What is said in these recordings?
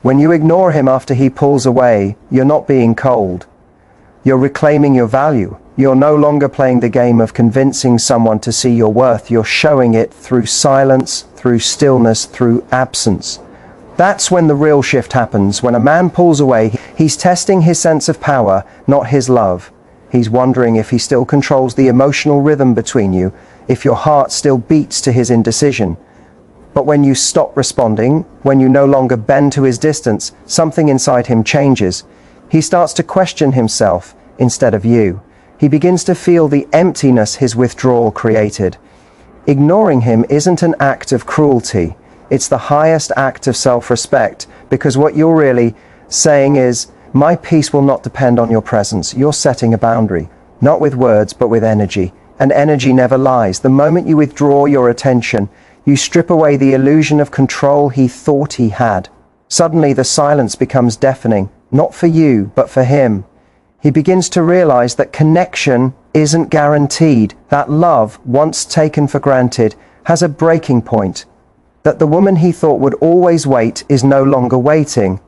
When you ignore him after he pulls away, you're not being cold. You're reclaiming your value. You're no longer playing the game of convincing someone to see your worth. You're showing it through silence, through stillness, through absence. That's when the real shift happens. When a man pulls away, he's testing his sense of power, not his love. He's wondering if he still controls the emotional rhythm between you, if your heart still beats to his indecision. But when you stop responding, when you no longer bend to his distance, something inside him changes. He starts to question himself instead of you. He begins to feel the emptiness his withdrawal created. Ignoring him isn't an act of cruelty. It's the highest act of self-respect, because what you're really saying is, my peace will not depend on your presence. You're setting a boundary, not with words, but with energy. And energy never lies. The moment you withdraw your attention, you strip away the illusion of control he thought he had. Suddenly the silence becomes deafening, not for you, but for him. He begins to realize that connection isn't guaranteed, that love, once taken for granted, has a breaking point, that the woman he thought would always wait is no longer waiting.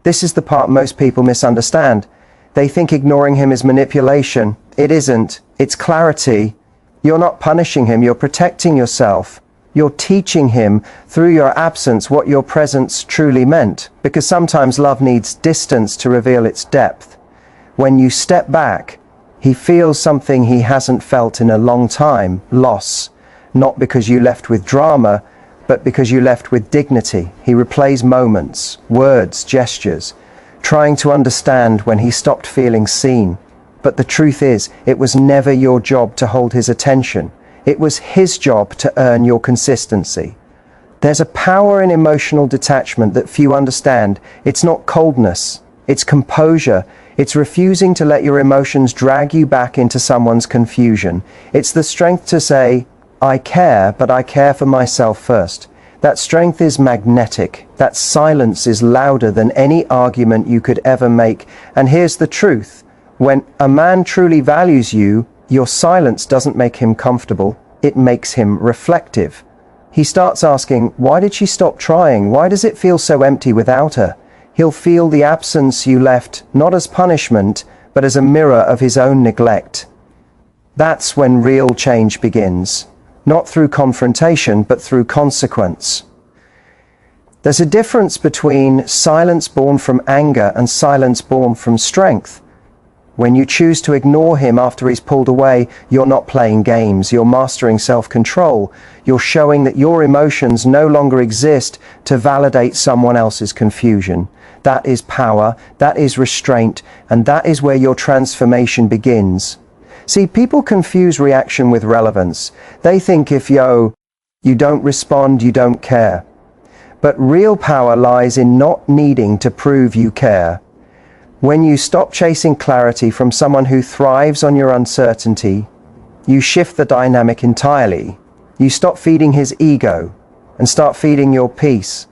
This is the part most people misunderstand. They think ignoring him is manipulation. It isn't. It's clarity. You're not punishing him, you're protecting yourself. You're teaching him through your absence what your presence truly meant, because sometimes love needs distance to reveal its depth. When you step back, he feels something he hasn't felt in a long time, loss. Not because you left with drama, but because you left with dignity. He replays moments, words, gestures, trying to understand when he stopped feeling seen. But the truth is, it was never your job to hold his attention. It was his job to earn your consistency. There's a power in emotional detachment that few understand. It's not coldness, it's composure. It's refusing to let your emotions drag you back into someone's confusion. It's the strength to say, I care, but I care for myself first. That strength is magnetic. That silence is louder than any argument you could ever make. And here's the truth. When a man truly values you, your silence doesn't make him comfortable. It makes him reflective. He starts asking, why did she stop trying? Why does it feel so empty without her? He'll feel the absence you left not as punishment, but as a mirror of his own neglect. That's when real change begins. Not through confrontation, but through consequence. There's a difference between silence born from anger and silence born from strength. When you choose to ignore him after he's pulled away, you're not playing games, you're mastering self-control. You're showing that your emotions no longer exist to validate someone else's confusion. That is power, that is restraint, and that is where your transformation begins. See, people confuse reaction with relevance. They think if you don't respond, you don't care. But real power lies in not needing to prove you care. When you stop chasing clarity from someone who thrives on your uncertainty, you shift the dynamic entirely. You stop feeding his ego and start feeding your peace.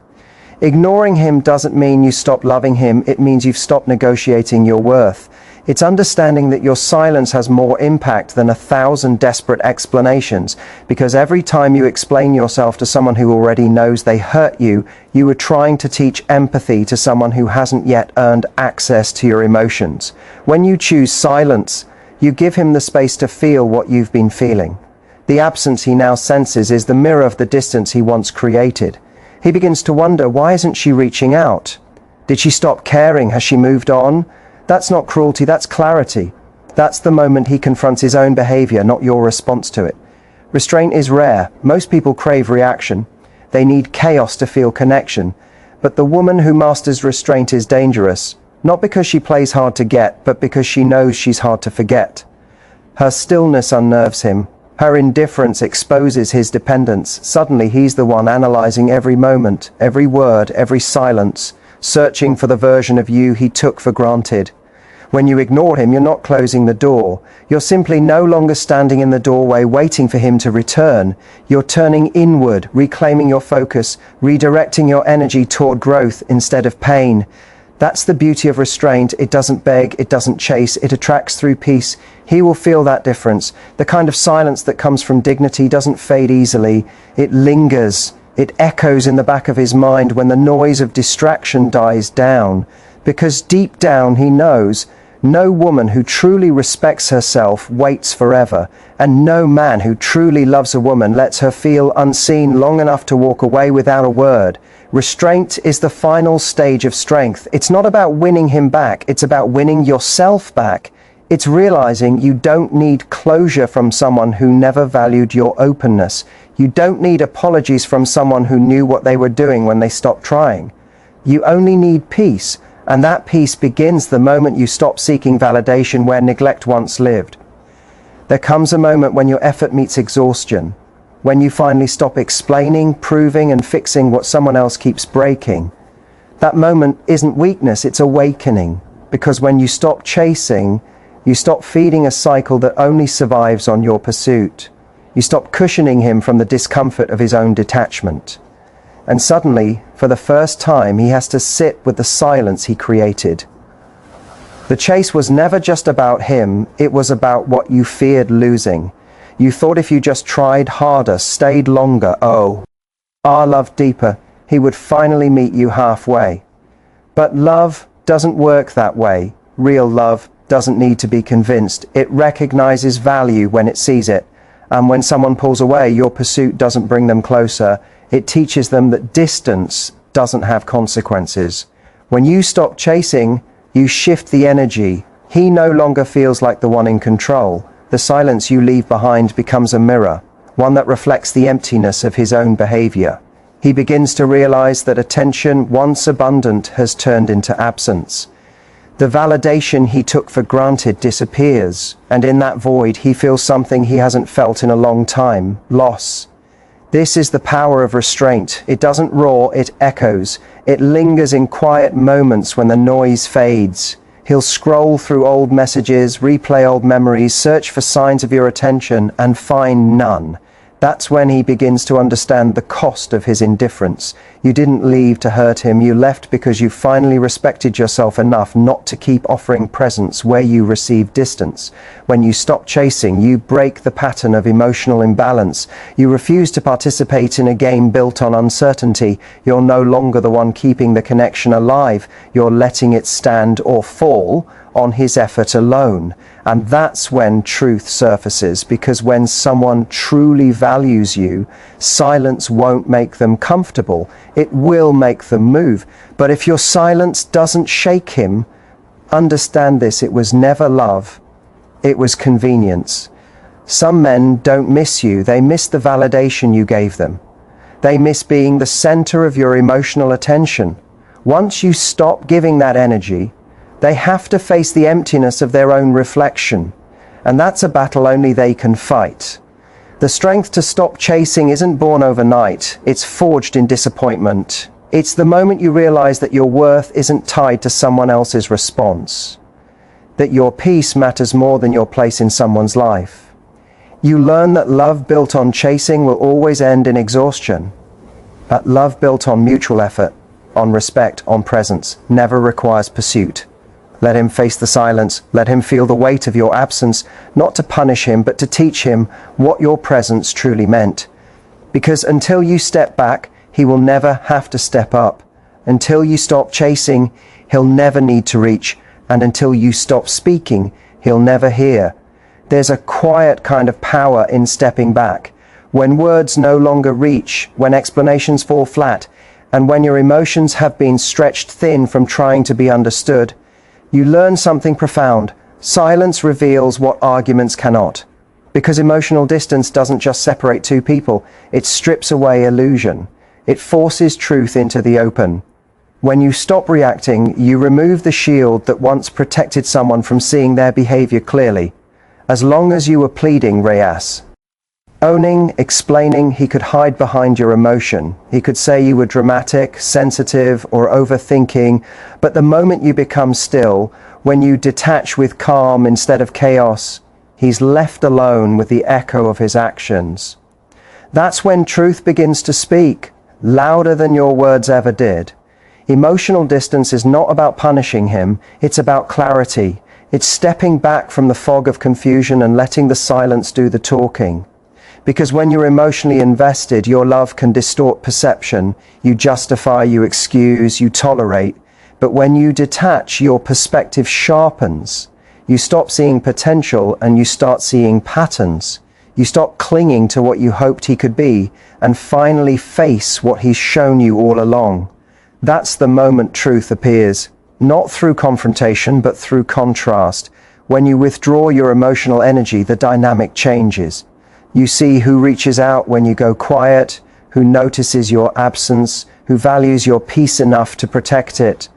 Ignoring him doesn't mean you stop loving him, it means you've stopped negotiating your worth. It's understanding that your silence has more impact than 1,000 desperate explanations, because every time you explain yourself to someone who already knows they hurt you, you are trying to teach empathy to someone who hasn't yet earned access to your emotions. When you choose silence, you give him the space to feel what you've been feeling. The absence he now senses is the mirror of the distance he once created. He begins to wonder, why isn't she reaching out? Did she stop caring? Has she moved on? That's not cruelty, that's clarity. That's the moment he confronts his own behavior, not your response to it. Restraint is rare. Most people crave reaction. They need chaos to feel connection. But the woman who masters restraint is dangerous, not because she plays hard to get, but because she knows she's hard to forget. Her stillness unnerves him. Her indifference exposes his dependence. Suddenly he's the one analyzing every moment, every word, every silence, searching for the version of you he took for granted. When you ignore him, you're not closing the door. You're simply no longer standing in the doorway waiting for him to return. You're turning inward, reclaiming your focus, redirecting your energy toward growth instead of pain. That's the beauty of restraint. It doesn't beg, it doesn't chase, it attracts through peace. He will feel that difference. The kind of silence that comes from dignity doesn't fade easily. It lingers. It echoes in the back of his mind when the noise of distraction dies down, because deep down he knows no woman who truly respects herself waits forever, and no man who truly loves a woman lets her feel unseen long enough to walk away without a word. Restraint is the final stage of strength. It's not about winning him back, it's about winning yourself back. It's realizing you don't need closure from someone who never valued your openness. You don't need apologies from someone who knew what they were doing when they stopped trying. You only need peace, and that peace begins the moment you stop seeking validation where neglect once lived. There comes a moment when your effort meets exhaustion, when you finally stop explaining, proving, and fixing what someone else keeps breaking. That moment isn't weakness, it's awakening, because when you stop chasing, you stop feeding a cycle that only survives on your pursuit. You stop cushioning him from the discomfort of his own detachment. And suddenly, for the first time, he has to sit with the silence he created. The chase was never just about him, it was about what you feared losing. You thought if you just tried harder, stayed longer, loved deeper, he would finally meet you halfway. But love doesn't work that way. Real love doesn't need to be convinced. It recognizes value when it sees it. And when someone pulls away, your pursuit doesn't bring them closer. It teaches them that distance doesn't have consequences. When you stop chasing, you shift the energy. He no longer feels like the one in control. The silence you leave behind becomes a mirror, one that reflects the emptiness of his own behavior. He begins to realize that attention, once abundant, has turned into absence. The validation he took for granted disappears, and in that void he feels something he hasn't felt in a long time: loss. This is the power of restraint. It doesn't roar, it echoes. It lingers in quiet moments when the noise fades. He'll scroll through old messages, replay old memories, search for signs of your attention, and find none. That's when he begins to understand the cost of his indifference. You didn't leave to hurt him, you left because you finally respected yourself enough not to keep offering presence where you receive distance. When you stop chasing, you break the pattern of emotional imbalance. You refuse to participate in a game built on uncertainty. You're no longer the one keeping the connection alive. You're letting it stand or fall on his effort alone. And that's when truth surfaces, because when someone truly values you, silence won't make them comfortable. It will make them move. But if your silence doesn't shake him, understand this: it was never love, it was convenience. Some men don't miss you, they miss the validation you gave them. They miss being the center of your emotional attention. Once you stop giving that energy, they have to face the emptiness of their own reflection, and that's a battle only they can fight. The strength to stop chasing isn't born overnight, it's forged in disappointment. It's the moment you realize that your worth isn't tied to someone else's response, that your peace matters more than your place in someone's life. You learn that love built on chasing will always end in exhaustion, but love built on mutual effort, on respect, on presence, never requires pursuit. Let him face the silence, let him feel the weight of your absence, not to punish him, but to teach him what your presence truly meant. Because until you step back, he will never have to step up. Until you stop chasing, he'll never need to reach. And until you stop speaking, he'll never hear. There's a quiet kind of power in stepping back. When words no longer reach, when explanations fall flat, and when your emotions have been stretched thin from trying to be understood, you learn something profound. Silence reveals what arguments cannot. Because emotional distance doesn't just separate two people, it strips away illusion. It forces truth into the open. When you stop reacting, you remove the shield that once protected someone from seeing their behavior clearly. As long as you were pleading, Reyes, owning, explaining, he could hide behind your emotion. He could say you were dramatic, sensitive, or overthinking, but the moment you become still, when you detach with calm instead of chaos, he's left alone with the echo of his actions. That's when truth begins to speak, louder than your words ever did. Emotional distance is not about punishing him, it's about clarity. It's stepping back from the fog of confusion and letting the silence do the talking. Because when you're emotionally invested, your love can distort perception. You justify, you excuse, you tolerate. But when you detach, your perspective sharpens. You stop seeing potential and you start seeing patterns. You stop clinging to what you hoped he could be and finally face what he's shown you all along. That's the moment truth appears, not through confrontation, but through contrast. When you withdraw your emotional energy, the dynamic changes. You see who reaches out when you go quiet, who notices your absence, who values your peace enough to protect it.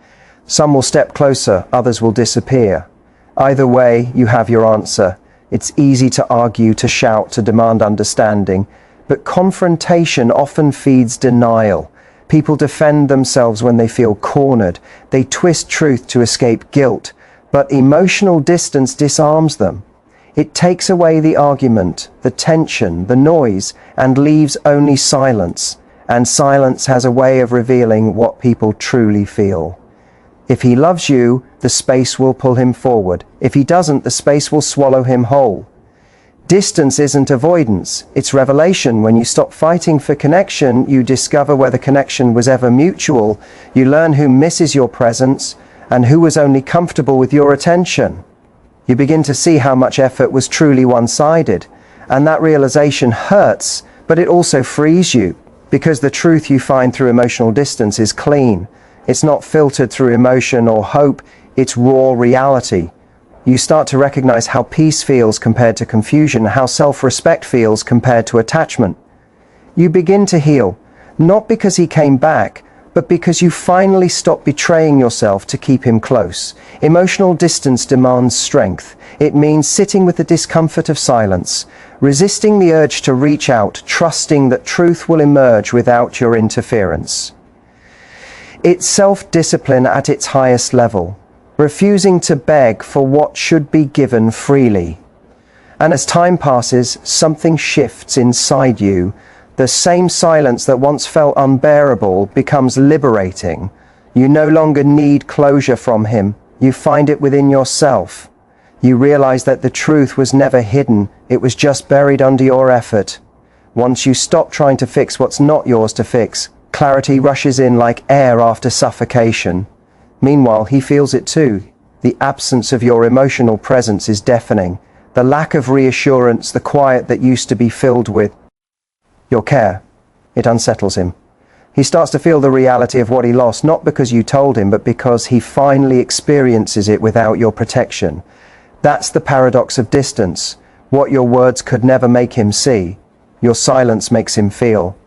Some will step closer, others will disappear. Either way, you have your answer. It's easy to argue, to shout, to demand understanding, but confrontation often feeds denial. People defend themselves when they feel cornered. They twist truth to escape guilt, but emotional distance disarms them. It takes away the argument, the tension, the noise, and leaves only silence. And silence has a way of revealing what people truly feel. If he loves you, the space will pull him forward. If he doesn't, the space will swallow him whole. Distance isn't avoidance, it's revelation. When you stop fighting for connection, you discover whether connection was ever mutual. You learn who misses your presence and who was only comfortable with your attention. You begin to see how much effort was truly one-sided, and that realization hurts, but it also frees you, because the truth you find through emotional distance is clean. It's not filtered through emotion or hope, it's raw reality. You start to recognize how peace feels compared to confusion, how self-respect feels compared to attachment. You begin to heal, not because he came back, but because you finally stop betraying yourself to keep him close. Emotional distance demands strength. It means sitting with the discomfort of silence, resisting the urge to reach out, trusting that truth will emerge without your interference. It's self-discipline at its highest level, refusing to beg for what should be given freely. And as time passes, something shifts inside you. The same silence that once felt unbearable becomes liberating. You no longer need closure from him. You find it within yourself. You realize that the truth was never hidden. It was just buried under your effort. Once you stop trying to fix what's not yours to fix, clarity rushes in like air after suffocation. Meanwhile, he feels it too. The absence of your emotional presence is deafening. The lack of reassurance, the quiet that used to be filled with your care, it unsettles him. He starts to feel the reality of what he lost, not because you told him, but because he finally experiences it without your protection. That's the paradox of distance. What your words could never make him see, your silence makes him feel.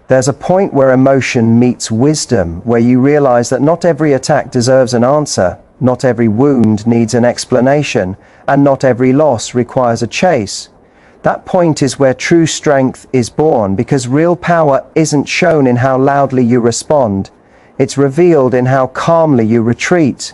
There's a point where emotion meets wisdom, where you realize that not every attack deserves an answer, not every wound needs an explanation, and not every loss requires a chase. That point is where true strength is born, because real power isn't shown in how loudly you respond. It's revealed in how calmly you retreat.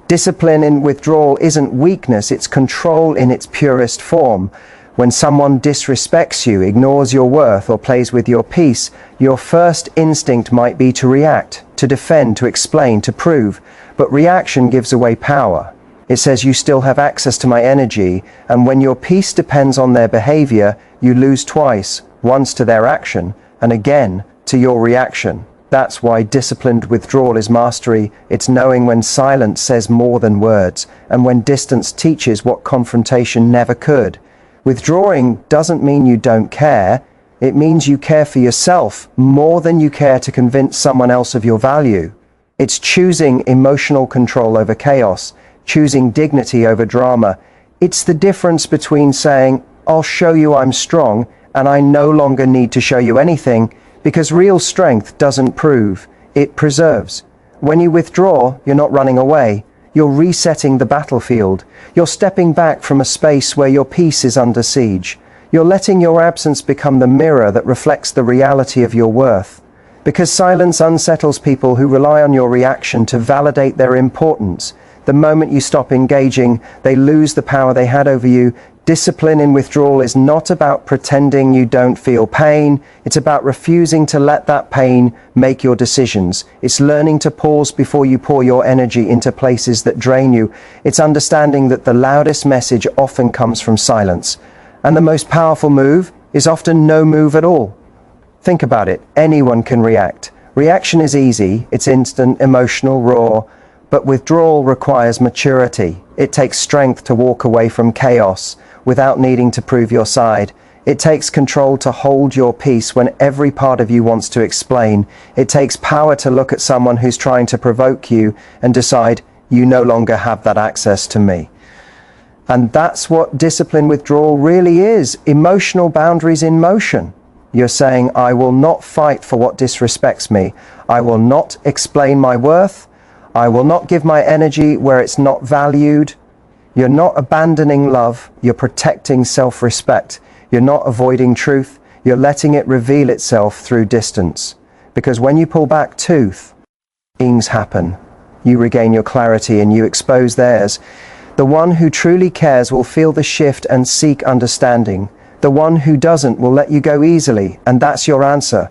Discipline in withdrawal isn't weakness, it's control in its purest form. When someone disrespects you, ignores your worth, or plays with your peace, your first instinct might be to react, to defend, to explain, to prove. But reaction gives away power. It says you still have access to my energy, and when your peace depends on their behavior, you lose twice, once to their action, and again to your reaction. That's why disciplined withdrawal is mastery. It's knowing when silence says more than words, and when distance teaches what confrontation never could. Withdrawing doesn't mean you don't care. It means you care for yourself more than you care to convince someone else of your value. It's choosing emotional control over chaos, choosing dignity over drama. It's the difference between saying, I'll show you I'm strong, and I no longer need to show you anything, because real strength doesn't prove, it preserves. When you withdraw, you're not running away. You're resetting the battlefield. You're stepping back from a space where your peace is under siege. You're letting your absence become the mirror that reflects the reality of your worth. Because silence unsettles people who rely on your reaction to validate their importance. The moment you stop engaging, they lose the power they had over you. Discipline in withdrawal is not about pretending you don't feel pain. It's about refusing to let that pain make your decisions. It's learning to pause before you pour your energy into places that drain you. It's understanding that the loudest message often comes from silence. And the most powerful move is often no move at all. Think about it. Anyone can react. Reaction is easy, it's instant, emotional, raw, but withdrawal requires maturity. It takes strength to walk away from chaos without needing to prove your side. It takes control to hold your peace when every part of you wants to explain. It takes power to look at someone who's trying to provoke you and decide, you no longer have that access to me. And that's what discipline withdrawal really is. Emotional boundaries in motion. You're saying, I will not fight for what disrespects me. I will not explain my worth. I will not give my energy where it's not valued. You're not abandoning love. You're protecting self-respect. You're not avoiding truth. You're letting it reveal itself through distance. Because when you pull back tooth, things happen. You regain your clarity and you expose theirs. The one who truly cares will feel the shift and seek understanding. The one who doesn't will let you go easily, and that's your answer.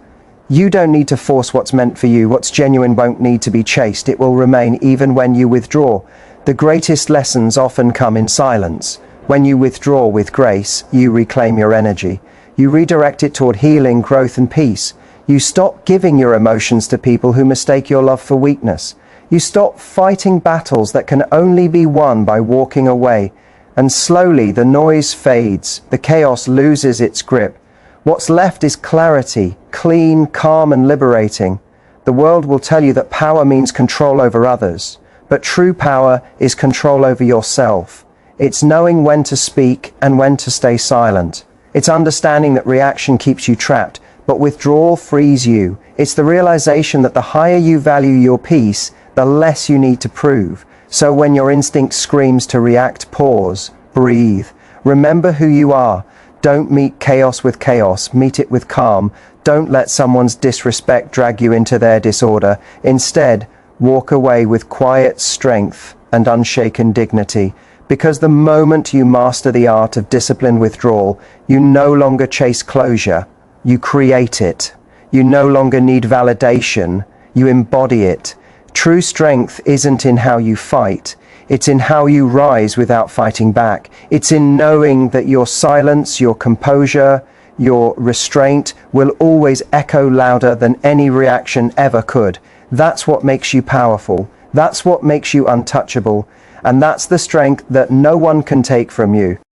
You don't need to force what's meant for you. What's genuine won't need to be chased. It will remain even when you withdraw. The greatest lessons often come in silence. When you withdraw with grace, you reclaim your energy. You redirect it toward healing, growth, and peace. You stop giving your emotions to people who mistake your love for weakness. You stop fighting battles that can only be won by walking away. And slowly the noise fades, the chaos loses its grip. What's left is clarity, clean, calm, and liberating. The world will tell you that power means control over others, but true power is control over yourself. It's knowing when to speak and when to stay silent. It's understanding that reaction keeps you trapped, but withdrawal frees you. It's the realization that the higher you value your peace, the less you need to prove. So when your instinct screams to react, pause, breathe. Remember who you are. Don't meet chaos with chaos, meet it with calm. Don't let someone's disrespect drag you into their disorder. Instead, walk away with quiet strength and unshaken dignity. Because the moment you master the art of disciplined withdrawal, you no longer chase closure, you create it. You no longer need validation, you embody it. True strength isn't in how you fight, it's in how you rise without fighting back. It's in knowing that your silence, your composure, your restraint will always echo louder than any reaction ever could. That's what makes you powerful. That's what makes you untouchable. And that's the strength that no one can take from you.